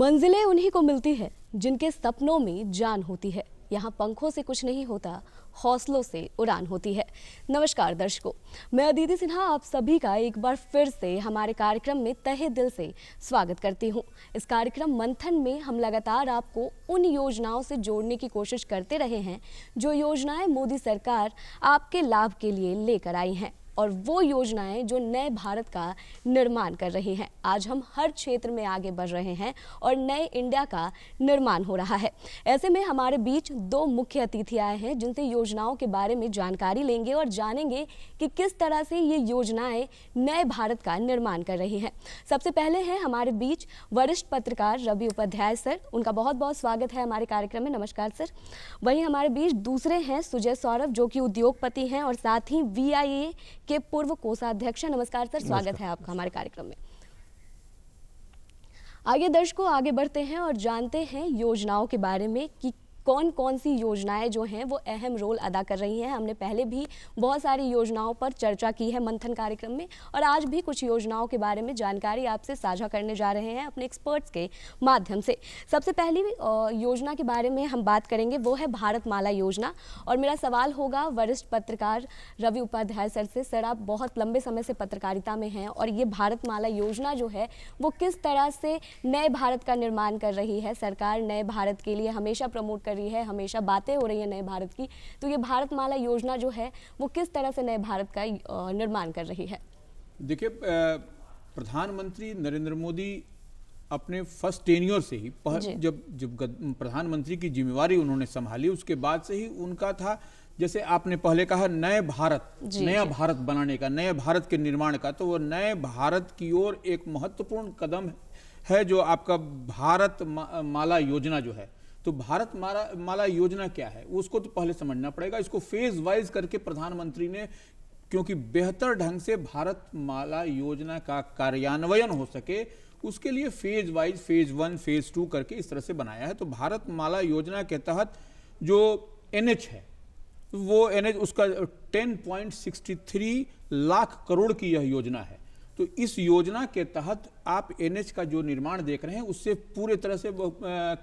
मंजिलें उन्हीं को मिलती है जिनके सपनों में जान होती है। यहाँ पंखों से कुछ नहीं होता, हौसलों से उड़ान होती है। नमस्कार दर्शकों, मैं अदिति सिन्हा आप सभी का एक बार फिर से हमारे कार्यक्रम में तहे दिल से स्वागत करती हूँ। इस कार्यक्रम मंथन में हम लगातार आपको उन योजनाओं से जोड़ने की कोशिश करते रहे हैं जो योजनाएं मोदी सरकार आपके लाभ के लिए लेकर आई हैं, और वो योजनाएं जो नए भारत का निर्माण कर रही हैं। आज हम हर क्षेत्र में आगे बढ़ रहे हैं और नए इंडिया का निर्माण हो रहा है। ऐसे में हमारे बीच दो मुख्य अतिथि आए हैं जिनसे योजनाओं के बारे में जानकारी लेंगे और जानेंगे कि किस तरह से ये योजनाएं नए भारत का निर्माण कर रही हैं। सबसे पहले हैं हमारे बीच वरिष्ठ पत्रकार रवि उपाध्याय सर, उनका बहुत बहुत स्वागत है हमारे कार्यक्रम में। नमस्कार सर। वहीं हमारे बीच दूसरे हैं सुजय सौरभ, जो कि उद्योगपति हैं और साथ ही VIA के पूर्व कोषाध्यक्ष। नमस्कार सर, स्वागत है आपका हमारे कार्यक्रम में। आगे दर्शकों आगे बढ़ते हैं और जानते हैं योजनाओं के बारे में कि कौन कौन सी योजनाएं जो हैं वो अहम रोल अदा कर रही हैं। हमने पहले भी बहुत सारी योजनाओं पर चर्चा की है मंथन कार्यक्रम में, और आज भी कुछ योजनाओं के बारे में जानकारी आपसे साझा करने जा रहे हैं अपने एक्सपर्ट्स के माध्यम से। सबसे पहली योजना के बारे में हम बात करेंगे, वो है भारत माला योजना। और मेरा सवाल होगा वरिष्ठ पत्रकार रवि उपाध्याय सर से। सर, आप बहुत लंबे समय से पत्रकारिता में हैं और ये भारत माला योजना जो है वो किस तरह से नए भारत का निर्माण कर रही है। सरकार नए भारत के लिए हमेशा प्रमोट रही है, हमेशा बातें हो रही है नए भारत की, तो ये भारत माला योजना जो है वो किस तरह से नए भारत का निर्माण कर रही है? देखिए, प्रधानमंत्री नरेंद्र मोदी अपने फर्स्ट टेन्योर से ही जब प्रधानमंत्री की जिम्मेवारी उन्होंने संभाली, उसके बाद से ही उनका था, जैसे आपने पहले कहा, नए भारत, नया भारत बनाने का, नए भारत के निर्माण का। तो वो नए भारत की ओर एक महत्वपूर्ण कदम है जो आपका भारत माला योजना जो है। तो भारत माला योजना क्या है उसको तो पहले समझना पड़ेगा। इसको फेज वाइज करके प्रधानमंत्री ने, क्योंकि बेहतर ढंग से भारत माला योजना का कार्यान्वयन हो सके, उसके लिए फेज वाइज, फेज 1, फेज 2 करके इस तरह से बनाया है। तो भारत माला योजना के तहत जो NH है, वो NH उसका 10.63 लाख करोड़ की यह योजना है। तो इस योजना के तहत आप NH का जो निर्माण देख रहे हैं उससे पूरे तरह से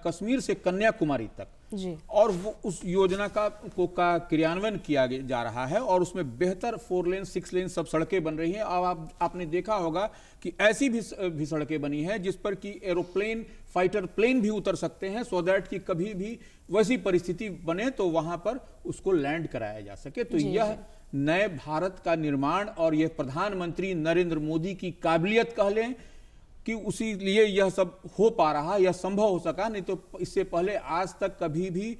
कश्मीर से कन्याकुमारी तक जी, और वो उस योजना का क्रियान्वयन किया जा रहा है, और उसमें बेहतर 4 लेन 6 लेन सब सड़कें बन रही हैं। अब आपने देखा होगा कि ऐसी भी सड़कें बनी हैं जिस पर कि एरोप्लेन, फाइटर प्लेन भी उतर सकते हैं, सो दैट कि कभी भी वैसी परिस्थिति बने तो वहां पर उसको लैंड कराया जा सके। तो यह नए भारत का निर्माण, और यह प्रधानमंत्री नरेंद्र मोदी की काबिलियत कह लें कि उसी लिए यह सब हो पा रहा, यह संभव हो सका। नहीं तो इससे पहले आज तक कभी भी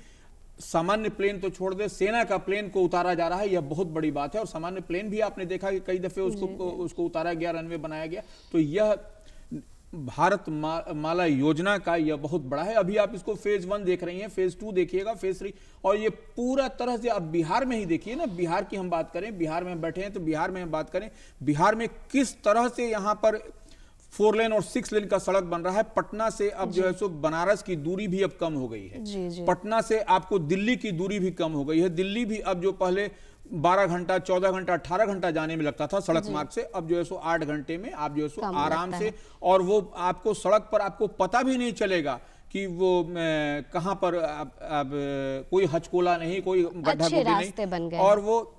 सामान्य प्लेन तो छोड़ दे, सेना का प्लेन को उतारा जा रहा है, यह बहुत बड़ी बात है। और सामान्य प्लेन भी आपने देखा कि कई दफे उसको उतारा गया, रनवे बनाया गया। तो यह भारत माला योजना का यह बहुत बड़ा है। अभी आप इसको फेज 1 देख रही हैं, फेज 2 देखिएगा, फेज 3, और ये पूरा तरह से आप बिहार में ही देखिए ना। बिहार की हम बात करें, बिहार में बैठे हैं तो बिहार में हम बात करें, बिहार में किस तरह से यहाँ पर 4 लेन और 6 लेन का सड़क बन रहा है। पटना से अब जो है सो बनारस की दूरी भी अब कम हो गई है। पटना से आपको दिल्ली की दूरी भी कम हो गई है। दिल्ली भी अब जो पहले 12 घंटा, 14 घंटा, 18 घंटा जाने में लगता था सड़क मार्ग से, अब जो है सो 8 घंटे में आप जो है सो आराम से, और वो आपको सड़क पर आपको पता भी नहीं चलेगा कि वो कहां पर अब कोई हचकोला नहीं, कोई गड्ढा गुड्ढी नहीं, और वो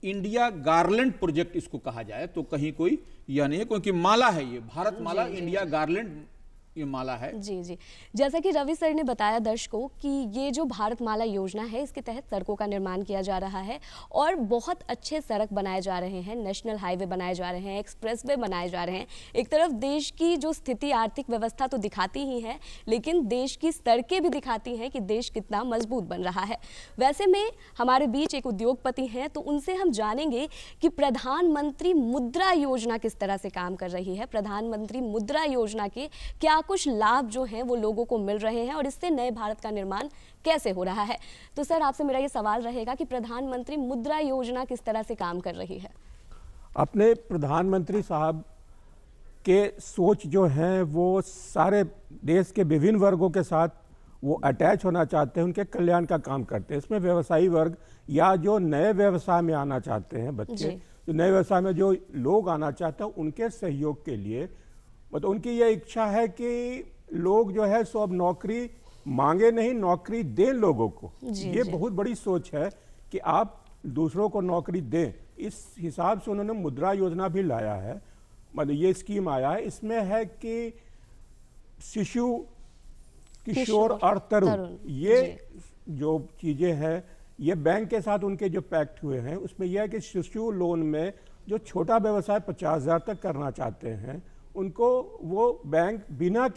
इंडिया गार्लैंड प्रोजेक्ट इसको कहा जाए तो कहीं कोई यह नहीं है, क्योंकि माला है ये, भारत माला, इंडिया गार्लैंड ये माला है। जी, जैसा कि रवि सर ने बताया दर्शकों कि ये जो भारत माला योजना है, इसके तहत सड़कों का निर्माण किया जा रहा है और बहुत अच्छे सड़क बनाए जा रहे हैं, नेशनल हाईवे बनाए जा रहे हैं, एक्सप्रेसवे बनाए जा रहे हैं। एक तरफ देश की जो स्थिति, आर्थिक व्यवस्था तो दिखाती ही है, लेकिन देश की सड़कें भी दिखाती हैं कि देश कितना मजबूत बन रहा है। वैसे में हमारे बीच एक उद्योगपति हैं, तो उनसे हम जानेंगे कि प्रधानमंत्री मुद्रा योजना किस तरह से काम कर रही है। प्रधानमंत्री मुद्रा योजना के क्या कुछ लाभ जो हैं वो लोगों को मिल रहे हैं और इससे नए भारत का निर्माण कैसे हो रहा है। तो सर, आपसे मेरा ये सवाल रहेगा कि प्रधानमंत्री मुद्रा योजना किस तरह से काम कर रही है? अपने प्रधानमंत्री साहब के सोच जो है वो सारे देश के विभिन्न वर्गों के साथ वो अटैच होना चाहते हैं, उनके कल्याण का काम करते हैं। इसमें व्यवसायी वर्ग या जो नए व्यवसाय में आना चाहते हैं बच्चे, जो नए व्यवसाय में जो लोग आना चाहते हैं, उनके सहयोग के लिए मतलब उनकी ये इच्छा है कि लोग जो है सो अब नौकरी मांगे नहीं, नौकरी दें लोगों को। ये जी। बहुत बड़ी सोच है कि आप दूसरों को नौकरी दें। इस हिसाब से उन्होंने मुद्रा योजना भी लाया है, मतलब ये स्कीम आया है। इसमें है कि शिशु, किशोर और तरुण, ये जो चीज़ें हैं, ये बैंक के साथ उनके जो पैक्ट हुए हैं उसमें यह है कि शिशु लोन में जो छोटा व्यवसाय 50,000 तक करना चाहते हैं उनको वो बैंक बिना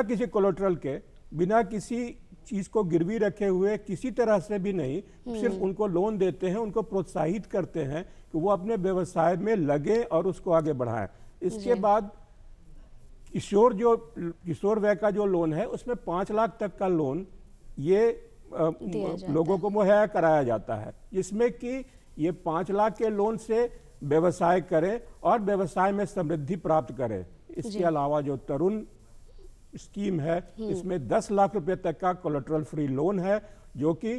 किसी कोलेटरल के, बिना किसी चीज़ को गिरवी रखे हुए, किसी तरह से भी नहीं, सिर्फ उनको लोन देते हैं, उनको प्रोत्साहित करते हैं कि वो अपने व्यवसाय में लगे और उसको आगे बढ़ाएं। इसके बाद किशोर वय का जो लोन है उसमें 5 लाख तक का लोन ये लोगों को मुहैया कराया जाता है, जिसमें कि ये 5 लाख के लोन से व्यवसाय करें और व्यवसाय में समृद्धि प्राप्त करें। इसके अलावा जो तरुण स्कीम है इसमें 10 लाख रुपए तक का कोलेटरल फ्री लोन है जो कि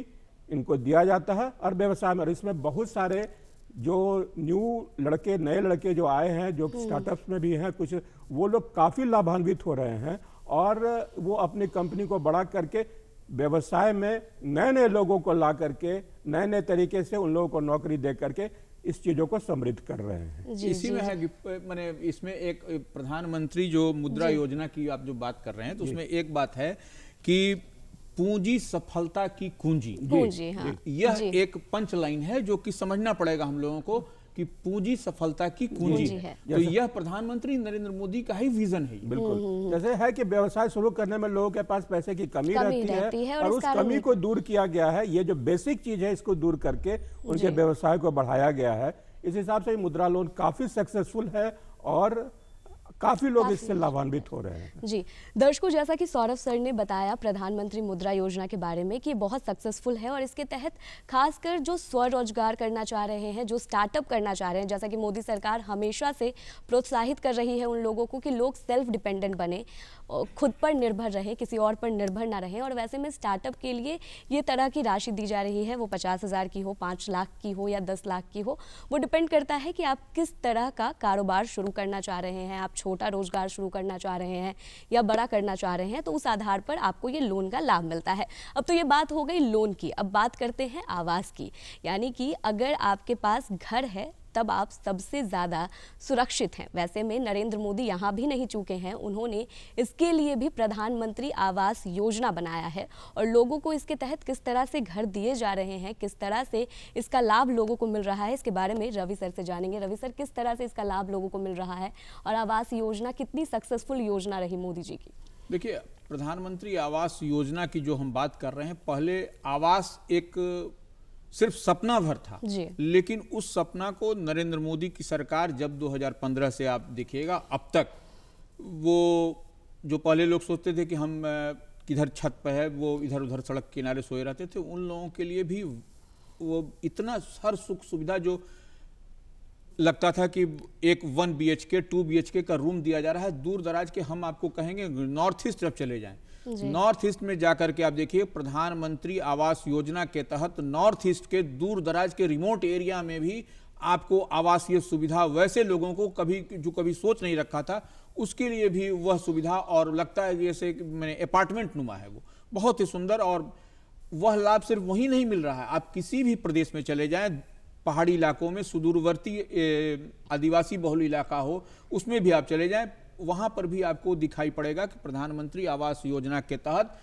इनको दिया जाता है और व्यवसाय में। और इसमें बहुत सारे जो नए लड़के जो आए हैं, जो स्टार्टअप्स में भी हैं कुछ, वो लोग काफ़ी लाभान्वित हो रहे हैं और वो अपनी कंपनी को बड़ा करके व्यवसाय में नए लोगों को ला करके नए तरीके से उन लोगों को नौकरी दे करके इस चीजों को समृद्ध कर रहे हैं। इसी में है कि मैंने इसमें एक प्रधानमंत्री जो मुद्रा योजना की आप जो बात कर रहे हैं तो उसमें एक बात है कि पूंजी सफलता की कुंजी, हाँ। यह एक पंच लाइन है जो कि समझना पड़ेगा हम लोगों को कि पूंजी सफलता की कुंजी है। तो यह प्रधानमंत्री नरेंद्र मोदी का ही विजन है। बिल्कुल, जैसे है कि व्यवसाय शुरू करने में लोगों के पास पैसे की कमी रहती है और उस कमी को दूर किया गया है। ये जो बेसिक चीज है इसको दूर करके उनके व्यवसाय को बढ़ाया गया है। इस हिसाब से मुद्रा लोन काफी सक्सेसफुल है और काफी लोग इससे लाभान्वित हो रहे हैं। जी दर्शकों, जैसा कि सौरभ सर ने बताया प्रधानमंत्री मुद्रा योजना के बारे में कि बहुत सक्सेसफुल है और इसके तहत खासकर जो स्वरोजगार करना चाह रहे हैं, जो स्टार्टअप करना चाह रहे हैं, जैसा कि मोदी सरकार हमेशा से प्रोत्साहित कर रही है उन लोगों को कि लोग सेल्फ डिपेंडेंट बने, खुद पर निर्भर रहें, किसी और पर निर्भर ना रहें। और वैसे में स्टार्टअप के लिए ये तरह की राशि दी जा रही है, वो 50,000 की हो, 5 लाख की हो या 10 लाख की हो, वो डिपेंड करता है कि आप किस तरह का कारोबार शुरू करना चाह रहे हैं। आप छोटा रोजगार शुरू करना चाह रहे हैं या बड़ा करना चाह रहे हैं तो उस आधार पर आपको ये लोन का लाभ मिलता है। अब तो ये बात हो गई लोन की, अब बात करते हैं आवास की। यानी कि अगर आपके पास घर है तब आप सबसे ज़्यादा सुरक्षित हैं। वैसे में नरेंद्र मोदी यहाँ भी नहीं चूके हैं, उन्होंने इसके लिए भी प्रधानमंत्री आवास योजना बनाया है और लोगों को इसके तहत किस तरह से घर दिए जा रहे हैं, किस तरह से इसका लाभ लोगों को मिल रहा है, इसके बारे में रवि सर से जानेंगे। रवि सर, किस तरह से इसका लाभ लोगों को मिल रहा है और आवास योजना कितनी सक्सेसफुल योजना रही मोदी जी की? देखिए, प्रधानमंत्री आवास योजना की जो हम बात कर रहे हैं, पहले आवास एक सिर्फ सपना भर था, लेकिन उस सपना को नरेंद्र मोदी की सरकार जब 2015 से आप देखिएगा अब तक, वो जो पहले लोग सोचते थे कि हम किधर छत पे है, वो इधर उधर सड़क किनारे सोए रहते थे, उन लोगों के लिए भी वो इतना हर सुख सुविधा जो लगता था कि एक 1 BHK 2 BHK का रूम दिया जा रहा है। दूर दराज के हम आपको कहेंगे नॉर्थ ईस्ट तरफ चले जाएं, नॉर्थ ईस्ट में जाकर के आप देखिए प्रधानमंत्री आवास योजना के तहत नॉर्थ ईस्ट के दूर दराज के रिमोट एरिया में भी आपको आवासीय सुविधा, वैसे लोगों को कभी सोच नहीं रखा था उसके लिए भी वह सुविधा, और लगता है जैसे मैंने अपार्टमेंट नुमा है, वो बहुत ही सुंदर। और वह लाभ सिर्फ वहीं नहीं मिल रहा है, आप किसी भी प्रदेश में चले जाएं, पहाड़ी इलाकों में, सुदूरवर्ती आदिवासी बहुल इलाका हो उसमें भी आप चले जाएं, वहां पर भी आपको दिखाई पड़ेगा कि प्रधानमंत्री आवास योजना के तहत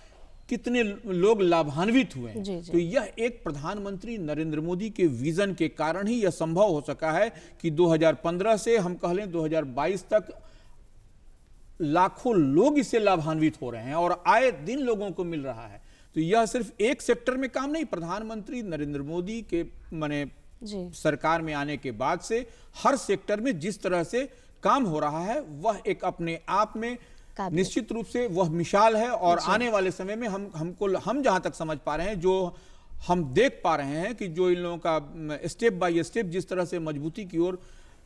कितने लोग लाभान्वित हुए हैं। तो यह एक प्रधानमंत्री नरेंद्र मोदी के विजन के कारण ही यह संभव हो सका है कि 2015 से हम कह लें 2022 तक लाखों लोग इससे लाभान्वित हो रहे हैं और आए दिन लोगों को मिल रहा है। तो यह सिर्फ एक सेक्टर में काम नहीं, प्रधानमंत्री नरेंद्र मोदी के सरकार में आने के बाद से हर सेक्टर में जिस तरह से काम हो रहा है वह एक अपने आप में निश्चित रूप से वह मिसाल है। और आने वाले समय में हम जहां तक समझ पा रहे हैं, जो हम देख पा रहे हैं कि जो इन लोगों का स्टेप बाय स्टेप जिस तरह से मजबूती की ओर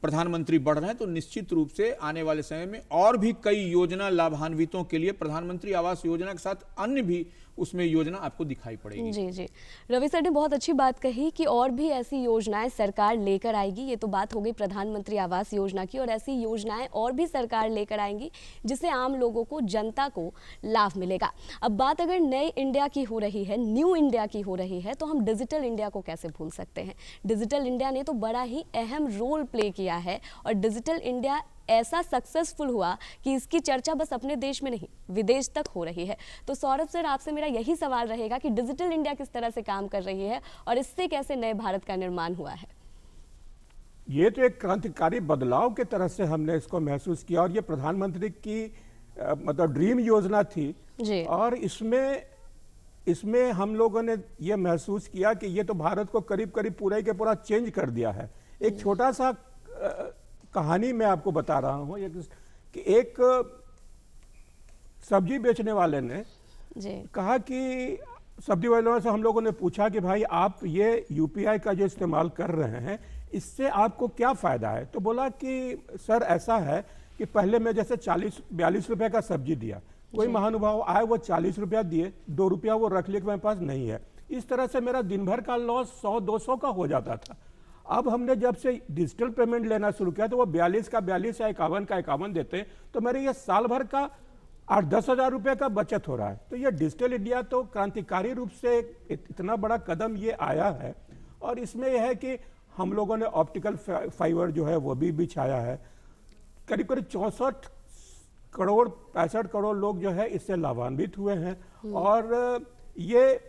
प्रधानमंत्री बढ़ रहे हैं, तो निश्चित रूप से आने वाले समय में और भी कई योजना लाभान्वितों के लिए प्रधानमंत्री आवास योजना के साथ अन्य भी उसमें योजना आपको दिखाई पड़ेगी। जी जी, रवि सर ने बहुत अच्छी बात कही कि और भी ऐसी योजनाएं सरकार लेकर आएगी। ये तो बात हो गई प्रधानमंत्री आवास योजना की, और ऐसी योजनाएं और भी सरकार लेकर आएंगी जिससे आम लोगों को, जनता को लाभ मिलेगा। अब बात अगर नए इंडिया की हो रही है, न्यू इंडिया की हो रही है, तो हम डिजिटल इंडिया को कैसे भूल सकते हैं। डिजिटल इंडिया ने तो बड़ा ही अहम रोल प्ले किया है, और डिजिटल इंडिया ऐसा सक्सेसफुल हुआ कि इसकी चर्चा बस अपने देश में नहीं, विदेश तक हो रही है। तो सौरभ सर, आपसे मेरा यही सवाल रहेगा कि डिजिटल इंडिया किस तरह से काम कर रही है और इससे कैसे नए भारत का निर्माण हुआ है। ये तो एक क्रांतिकारी बदलाव के तरह से हमने इसको महसूस किया, और ये प्रधानमंत्री की मतलब ड्रीम योजना थी जी। और इसमें हम लोगों ने ये महसूस किया कि ये तो भारत को करीब करीब पूरा के पूरा चेंज कर दिया है। एक छोटा सा कहानी मैं आपको बता रहा हूँ कि एक सब्जी बेचने वाले ने कहा कि सब्जी वालों से हम लोगों ने पूछा कि भाई आप ये यूपीआई का जो इस्तेमाल कर रहे हैं, इससे आपको क्या फ़ायदा है। तो बोला कि सर ऐसा है कि पहले मैं जैसे 40-42 रुपए का सब्जी दिया, कोई महानुभाव आए वो 40 रुपया दिए, 2 रुपया वो रख लिया कि मेरे पास नहीं है। इस तरह से मेरा दिन भर का लॉस 100-200 का हो जाता था। अब हमने जब से डिजिटल पेमेंट लेना शुरू किया तो वो 42 का 42 या 51 का 51 देते हैं, तो मेरे ये साल भर का 8-10 हज़ार रुपये का बचत हो रहा है। तो ये डिजिटल इंडिया तो क्रांतिकारी रूप से इतना बड़ा कदम ये आया है। और इसमें यह है कि हम लोगों ने ऑप्टिकल फाइबर जो है वो भी बिछाया है। करीब करीब 64 करोड़ 65 करोड़ लोग जो है इससे लाभान्वित हुए हैं। और ये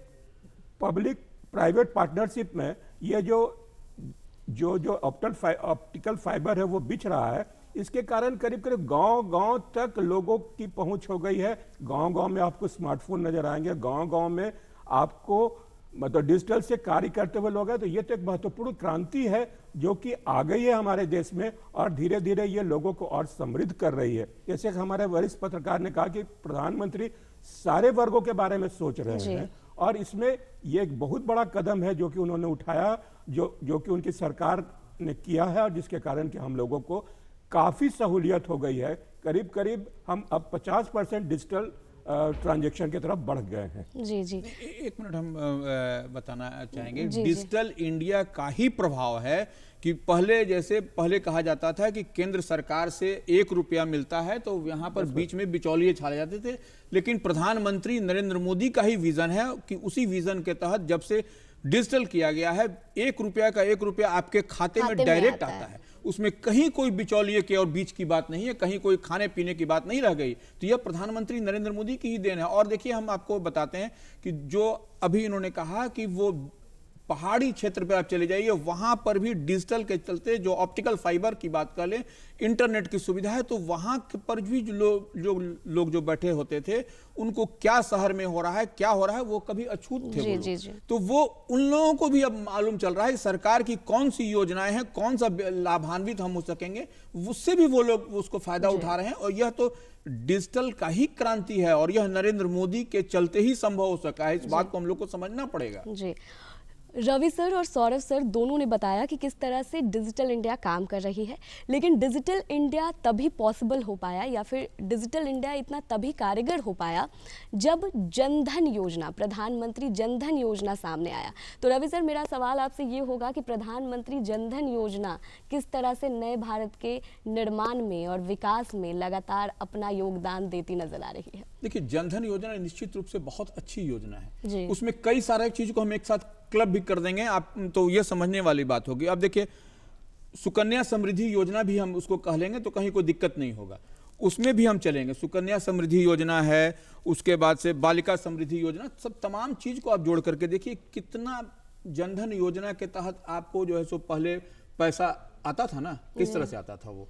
पब्लिक प्राइवेट पार्टनरशिप में ये जो ऑप्टिकल फाइबर है वो बिछ रहा है, इसके कारण करीब करीब गांव-गांव तक लोगों की पहुंच हो गई है। गांव-गांव में आपको स्मार्टफोन नजर आएंगे, गांव-गांव में आपको मतलब डिजिटल से कार्य करते हुए लोग हैं। तो ये तो एक महत्वपूर्ण क्रांति है जो कि आ गई है हमारे देश में, और धीरे धीरे ये लोगों को और समृद्ध कर रही है। जैसे हमारे वरिष्ठ पत्रकार ने कहा कि प्रधानमंत्री सारे वर्गों के बारे में सोच रहे हैं, और इसमें ये एक बहुत बड़ा कदम है जो कि उन्होंने उठाया, जो कि उनकी सरकार ने किया है, और जिसके कारण कि हम लोगों को काफ़ी सहूलियत हो गई है। करीब करीब हम अब 50% डिजिटल ट्रांजैक्शन की तरफ बढ़ गए हैं। जी जी, एक मिनट हम बताना चाहेंगे। डिजिटल इंडिया का ही प्रभाव है कि पहले कहा जाता था कि केंद्र सरकार से 1 रुपया मिलता है तो यहाँ पर बीच में बिचौलिए छाड़े जाते थे, लेकिन प्रधानमंत्री नरेंद्र मोदी का ही विजन है कि उसी विजन के तहत जब से डिजिटल किया गया है, 1 रुपया का 1 रुपया आपके खाते में डायरेक्ट आता है। उसमें कहीं कोई बिचौलिए के और बीच की बात नहीं है, कहीं कोई खाने पीने की बात नहीं रह गई। तो यह प्रधानमंत्री नरेंद्र मोदी की ही देन है। और देखिए, हम आपको बताते हैं कि जो अभी इन्होंने कहा कि वो पहाड़ी क्षेत्र पर आप चले जाइए, वहां पर भी डिजिटल के चलते जो ऑप्टिकल फाइबर की बात कर लें, इंटरनेट की सुविधा है, तो वहां पर भी जो लोग जो बैठे होते थे, उनको क्या शहर में हो रहा है, क्या हो रहा है, वो कभी अछूत थे। जी। तो वो उन लोगों को भी अब मालूम चल रहा है सरकार की कौन सी योजनाएं हैं, कौन सा लाभान्वित हम हो सकेंगे, उससे भी वो लोग उसको फायदा उठा रहे हैं। और यह तो डिजिटल का ही क्रांति है, और यह नरेंद्र मोदी के चलते ही संभव हो सका है। इस बात को हम लोग को समझना पड़ेगा। जी, रवि सर और सौरभ सर दोनों ने बताया कि किस तरह से डिजिटल इंडिया काम कर रही है, लेकिन डिजिटल इंडिया तभी पॉसिबल हो पाया, या फिर डिजिटल इंडिया इतना तभी कारगर हो पाया जब जनधन योजना, प्रधानमंत्री जनधन योजना सामने आया। तो रवि सर, मेरा सवाल आपसे ये होगा कि प्रधानमंत्री जनधन योजना किस तरह से नए भारत के निर्माण में और विकास में लगातार अपना योगदान देती नजर आ रही है। देखिए, जनधन योजना निश्चित रूप से बहुत अच्छी योजना है। उसमें कई सारे चीज को हम एक साथ क्लब भी कर देंगे आप, तो ये समझने वाली बात होगी। अब देखिए, सुकन्या समृद्धि योजना भी हम उसको कह लेंगे तो कहीं कोई दिक्कत नहीं होगा, उसमें भी हम चलेंगे। सुकन्या समृद्धि योजना है, उसके बाद से बालिका समृद्धि योजना, सब तमाम चीज को आप जोड़ करके देखिए कितना जनधन योजना के तहत आपको जो है सो पहले पैसा आता था ना, किस तरह से आता था वो,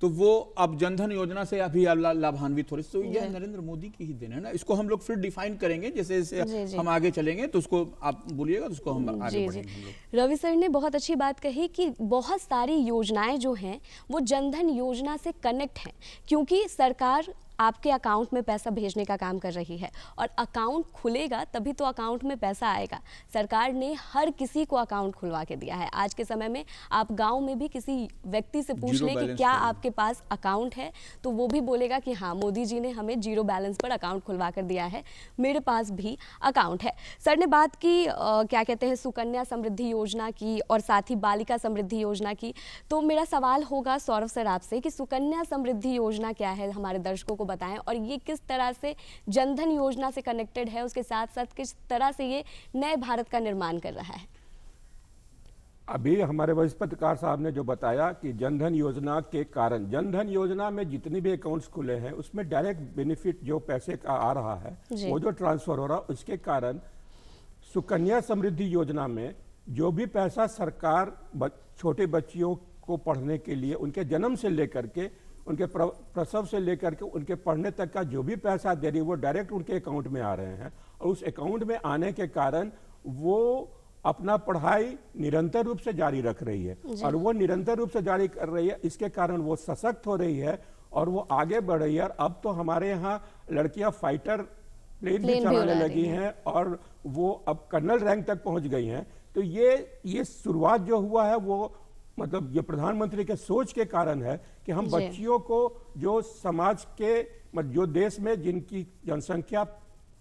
तो वो अब जनधन योजना से अभी लाभान्वित हो रही है। तो यह नरेंद्र मोदी की ही देन है ना। इसको हम लोग फिर डिफाइन करेंगे, जैसे जैसे हम आगे चलेंगे तो उसको आप बोलिएगा तो उसको हम आगे बढ़ेंगे। रवि सर ने बहुत अच्छी बात कही कि बहुत सारी योजनाएं जो हैं वो जनधन योजना से कनेक्ट हैं, क्योंकि सरकार आपके अकाउंट में पैसा भेजने का काम कर रही है, और अकाउंट खुलेगा तभी तो अकाउंट में पैसा आएगा। सरकार ने हर किसी को अकाउंट खुलवा के दिया है। आज के समय में आप गांव में भी किसी व्यक्ति से पूछ लें कि क्या आपके पास अकाउंट है, तो वो भी बोलेगा कि हाँ, मोदी जी ने हमें जीरो बैलेंस पर अकाउंट खुलवा कर दिया है, मेरे पास भी अकाउंट है। सर ने बात की क्या कहते हैं सुकन्या समृद्धि योजना की और साथ ही बालिका समृद्धि योजना की। तो मेरा सवाल होगा सौरभ सर आपसे कि सुकन्या समृद्धि योजना क्या है, हमारे दर्शकों को बताएं, और ये किस तरह से जनधन योजना से कनेक्टेड है, उसके साथ साथ किस तरह से ये नए भारत का निर्माण कर रहा है। अभी हमारे वरिष्ठ पत्रकार साहब ने जो बताया कि जनधन योजना के कारण, जनधन योजना में जितने भी अकाउंट्स खुले हैं उसमें डायरेक्ट बेनिफिट जो पैसे का आ रहा है वो जो ट्रांसफर हो रहा है, उसके कारण सुकन्या समृद्धि योजना में जो भी पैसा सरकार छोटे बच्चियों को पढ़ने के लिए उनके जन्म से लेकर के उनके प्रसव से लेकर के उनके पढ़ने तक का जो भी पैसा दे रही है वो डायरेक्ट उनके अकाउंट में आ रहे हैं, और उस अकाउंट में आने के कारण वो अपना पढ़ाई निरंतर रूप से जारी रख रही है, और वो निरंतर रूप से जारी कर रही है। इसके कारण वो सशक्त हो रही है और वो आगे बढ़ रही है। और अब तो हमारे यहाँ लड़कियां फाइटर प्लेन भी चलाने लगी हैं और वो अब कर्नल रैंक तक पहुंच गई हैं। तो ये शुरुआत जो हुआ है वो मतलब ये प्रधानमंत्री के सोच के कारण है कि हम बच्चियों को जो समाज के जो देश में जिनकी जनसंख्या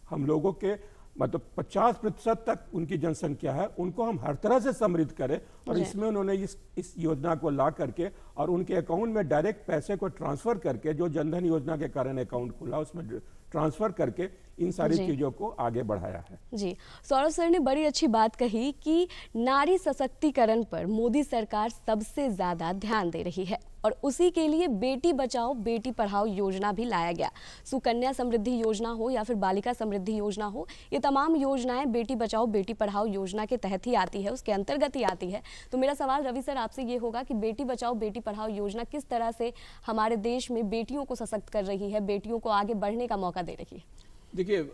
हम लोगों के मतलब 50% तक उनकी जनसंख्या है, उनको हम हर तरह से समृद्ध करें। और इसमें उन्होंने इस योजना को ला करके और उनके अकाउंट में डायरेक्ट पैसे को ट्रांसफर करके, जो जनधन योजना के कारण अकाउंट खुला उसमें ट्रांसफर करके इन सारी चीजों को आगे बढ़ाया है। जी, सौरभ सर ने बड़ी अच्छी बात कही कि नारी सशक्तिकरण पर मोदी सरकार सबसे ज्यादा ध्यान दे रही है, और उसी के लिए बेटी बचाओ बेटी पढ़ाओ योजना भी लाया गया। सुकन्या समृद्धि योजना हो या फिर बालिका समृद्धि योजना हो, ये तमाम योजनाएं बेटी बचाओ बेटी पढ़ाओ योजना के तहत ही आती है, उसके अंतर्गत ही आती है। तो मेरा सवाल रवि सर आपसे ये होगा कि बेटी बचाओ बेटी पढ़ाओ योजना किस तरह से हमारे देश में बेटियों को सशक्त कर रही है, बेटियों को आगे बढ़ने का मौका दे रही है। देखिए,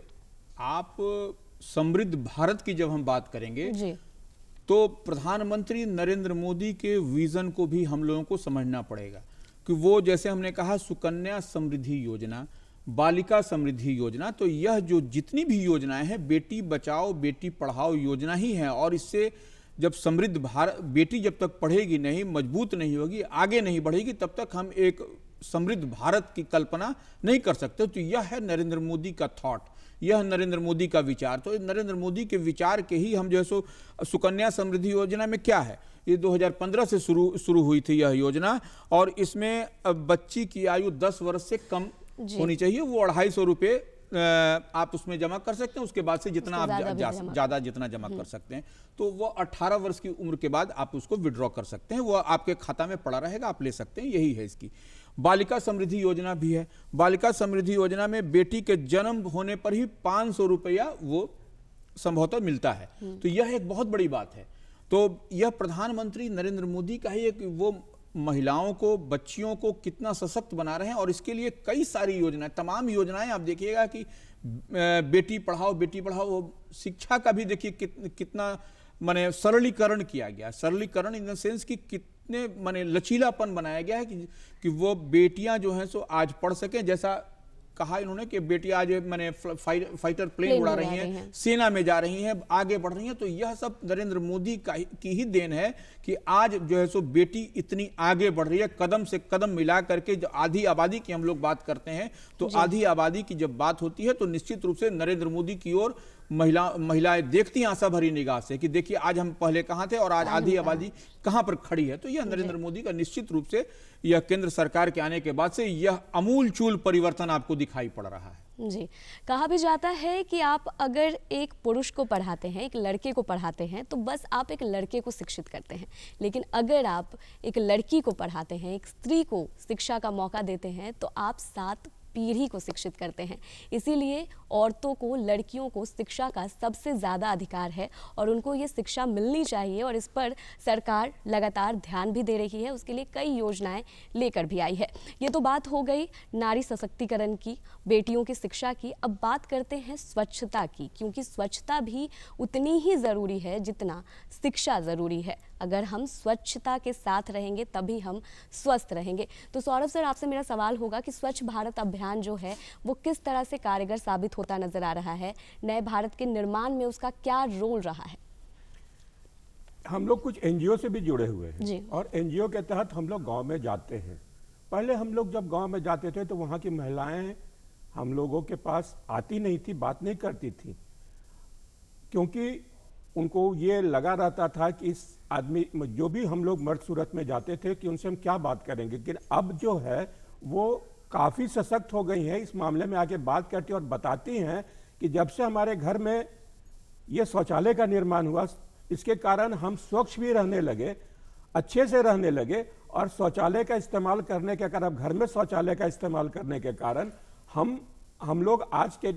आप समृद्ध भारत की जब हम बात करेंगे जी, तो प्रधानमंत्री नरेंद्र मोदी के विजन को भी हम लोगों को समझना पड़ेगा कि वो, जैसे हमने कहा, सुकन्या समृद्धि योजना, बालिका समृद्धि योजना, तो यह जो जितनी भी योजनाएं हैं बेटी बचाओ बेटी पढ़ाओ योजना ही है। और इससे जब समृद्ध भारत, बेटी जब तक पढ़ेगी नहीं, मजबूत नहीं होगी, आगे नहीं बढ़ेगी, तब तक हम एक समृद्ध भारत की कल्पना नहीं कर सकते। तो यह है नरेंद्र मोदी का थॉट, यह नरेंद्र मोदी का विचार। तो नरेंद्र मोदी के विचार के ही हम जो है सो सुकन्या समृद्धि योजना में क्या है, ये 2015 से शुरू हुई थी यह योजना, और इसमें बच्ची की आयु 10 वर्ष से कम होनी चाहिए। वो 250 रुपये आप उसमें जमा कर सकते हैं, उसके बाद से जितना आप ज़्यादा जितना जमा कर सकते हैं, तो वो 18 वर्ष की उम्र के बाद आप उसको विड्रॉ कर सकते हैं, वो आपके खाता में पड़ा रहेगा, आप ले सकते हैं। यही है इसकी। बालिका समृद्धि योजना भी है। बालिका समृद्धि योजना में बेटी के जन्म होने पर ही 500 रुपया वो संभवतः मिलता है। तो यह एक बहुत बड़ी बात है। तो यह प्रधानमंत्री नरेंद्र मोदी का ही एक, वो महिलाओं को, बच्चियों को कितना सशक्त बना रहे हैं, और इसके लिए कई सारी योजनाएं, तमाम योजनाएं आप देखिएगा कि बेटी पढ़ाओ, शिक्षा का भी देखिए कितना माने सरलीकरण किया गया। सरलीकरण इन द सेंस कि कितने माने लचीलापन बनाया गया है कि वो बेटियां जो हैं सो आज पढ़ सकें। जैसा कहा इन्होंने कि बेटियां आज माने फाइटर प्लेन उड़ा रही हैं, सेना में जा रही हैं, आगे बढ़ रही हैं। तो यह सब नरेंद्र मोदी की ही देन है कि आज जो है सो बेटी इतनी आगे बढ़ रही है, कदम से कदम मिला करके। जो आधी आबादी की हम लोग बात करते हैं, तो आधी आबादी की जब बात होती है तो निश्चित रूप से नरेंद्र मोदी की ओर महिलाएं देखती हैं आशा भरी निगाह से कि देखिए आज हम पहले कहां थे और आज आधी आबादी कहां पर खड़ी है। तो यह नरेंद्र मोदी का निश्चित रूप से, यह केंद्र सरकार के आने के बाद से यह अमूलचूल परिवर्तन आपको दिखाई पड़ रहा है। जी, कहा भी जाता है कि आप अगर एक पुरुष को पढ़ाते हैं, एक लड़के को पढ़ाते हैं, तो बस आप एक लड़के को शिक्षित करते हैं। लेकिन अगर आप एक लड़की को पढ़ाते हैं, एक स्त्री को शिक्षा का मौका देते हैं, तो आप 7 पीढ़ी को शिक्षित करते हैं। इसीलिए औरतों को, लड़कियों को शिक्षा का सबसे ज़्यादा अधिकार है और उनको ये शिक्षा मिलनी चाहिए, और इस पर सरकार लगातार ध्यान भी दे रही है। उसके लिए कई योजनाएं लेकर भी आई है। ये तो बात हो गई नारी सशक्तिकरण की, बेटियों की शिक्षा की। अब बात करते हैं स्वच्छता की, क्योंकि स्वच्छता भी उतनी ही ज़रूरी है जितना शिक्षा ज़रूरी है। अगर हम स्वच्छता के साथ रहेंगे तभी हम स्वस्थ रहेंगे। तो सौरभ सर, आपसे मेरा सवाल होगा कि स्वच्छ भारत अभियान जो है वो किस तरह से कारगर साबित होता नजर आ रहा है, नए भारत के निर्माण में उसका क्या रोल रहा है? हम लोग कुछ एनजीओ से भी जुड़े हुए जी। हैं और एनजीओ के तहत हम लोग गांव में जाते हैं। पहले हम लोग जब गांव में जाते थे तो वहाँ की महिलाएं हम लोगों के पास आती नहीं थी, बात नहीं करती थी, क्योंकि उनको ये लगा रहता था कि इस आदमी, जो भी हम लोग मर्द सूरत में जाते थे, कि उनसे हम क्या बात करेंगे। लेकिन अब जो है वो काफ़ी सशक्त हो गई हैं, इस मामले में आके बात करती और बताती हैं कि जब से हमारे घर में ये शौचालय का निर्माण हुआ, इसके कारण हम स्वच्छ भी रहने लगे, अच्छे से रहने लगे, और शौचालय का इस्तेमाल करने के कारण, घर में शौचालय का इस्तेमाल करने के कारण हम लोग आज के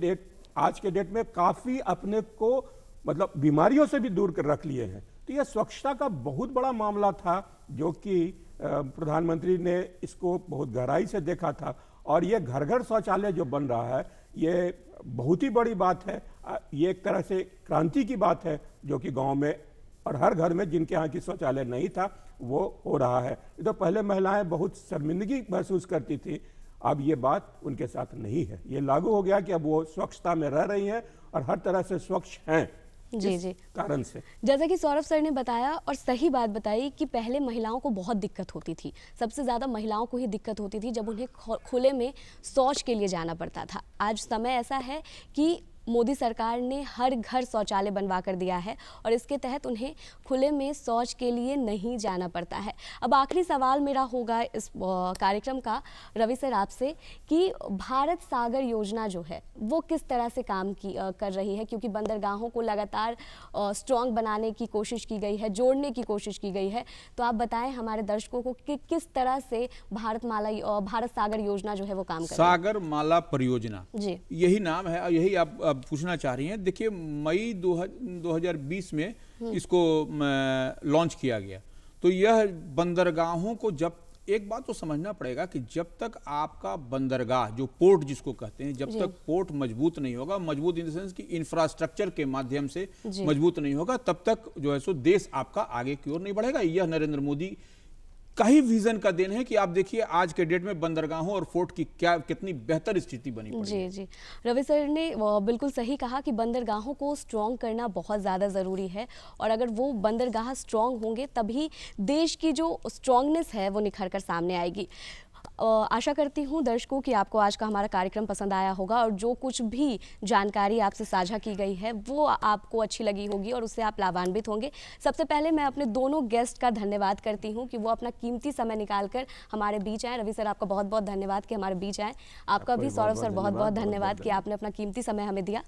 डेट में काफ़ी अपने को मतलब बीमारियों से भी दूर कर रख लिए हैं। तो यह स्वच्छता का बहुत बड़ा मामला था जो कि प्रधानमंत्री ने इसको बहुत गहराई से देखा था, और ये घर घर शौचालय जो बन रहा है ये बहुत ही बड़ी बात है। ये एक तरह से क्रांति की बात है जो कि गांव में और हर घर में जिनके यहाँ की शौचालय नहीं था वो हो रहा है। तो पहले महिलाएं बहुत शर्मिंदगी महसूस करती थी, अब ये बात उनके साथ नहीं है। ये लागू हो गया कि अब वो स्वच्छता में रह रही हैं और हर तरह से स्वच्छ हैं। जी जी, कारण से जैसा कि सौरभ सर ने बताया और सही बात बताई कि पहले महिलाओं को बहुत दिक्कत होती थी। सबसे ज़्यादा महिलाओं को ही दिक्कत होती थी जब उन्हें खुले में शौच के लिए जाना पड़ता था। आज समय ऐसा है कि मोदी सरकार ने हर घर शौचालय बनवा कर दिया है और इसके तहत उन्हें खुले में शौच के लिए नहीं जाना पड़ता है। अब आखिरी सवाल मेरा होगा इस कार्यक्रम का रवि सर आपसे कि भारत सागर योजना जो है वो किस तरह से काम कर रही है, क्योंकि बंदरगाहों को लगातार स्ट्रॉन्ग बनाने की कोशिश की गई है, जोड़ने की कोशिश की गई है। तो आप बताएं हमारे दर्शकों को कि किस तरह से भारत सागर योजना जो है वो काम कर रही है। सागर माला परियोजना जी, यही नाम है और यही आप पूछना चाह रही हैं। देखिए, मई 2020 में इसको लॉन्च किया गया। तो यह बंदरगाहों को, जब एक बात तो समझना पड़ेगा कि जब तक आपका बंदरगाह, जो पोर्ट जिसको कहते हैं, जब तक पोर्ट मजबूत नहीं होगा, मजबूत इन द सेंस कि इंफ्रास्ट्रक्चर के माध्यम से मजबूत नहीं होगा, तब तक जो है सो देश आपका आगे की ओर नहीं बढ़ेगा। यह नरेंद्र मोदी का ही विजन का देन है कि आप देखिए आज के डेट में बंदरगाहों और फोर्ट की कितनी बेहतर स्थिति बनी पड़ी है। जी, रवि सर ने बिल्कुल सही कहा कि बंदरगाहों को स्ट्रॉन्ग करना बहुत ज़्यादा ज़रूरी है, और अगर वो बंदरगाह स्ट्रॉन्ग होंगे तभी देश की जो स्ट्रॉन्गनेस है वो निखर कर सामने आएगी। आशा करती हूँ दर्शकों कि आपको आज का हमारा कार्यक्रम पसंद आया होगा और जो कुछ भी जानकारी आपसे साझा की गई है वो आपको अच्छी लगी होगी और उससे आप लाभान्वित होंगे। सबसे पहले मैं अपने दोनों गेस्ट का धन्यवाद करती हूँ कि वो अपना कीमती समय निकालकर हमारे बीच आए। रवि सर, आपका बहुत बहुत धन्यवाद कि हमारे बीच आए। आपका भी सौरभ सर बहुत बहुत धन्यवाद कि आपने अपना कीमती समय हमें दिया।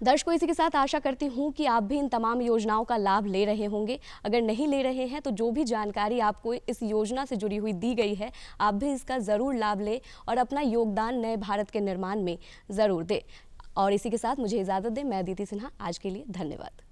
दर्शकों, इसी के साथ आशा करती हूँ कि आप भी इन तमाम योजनाओं का लाभ ले रहे होंगे। अगर नहीं ले रहे हैं तो जो भी जानकारी आपको इस योजना से जुड़ी हुई दी गई है, आप भी इसका ज़रूर लाभ लें और अपना योगदान नए भारत के निर्माण में ज़रूर दें। और इसी के साथ मुझे इजाज़त दें। मैं अदिति सिन्हा, आज के लिए धन्यवाद।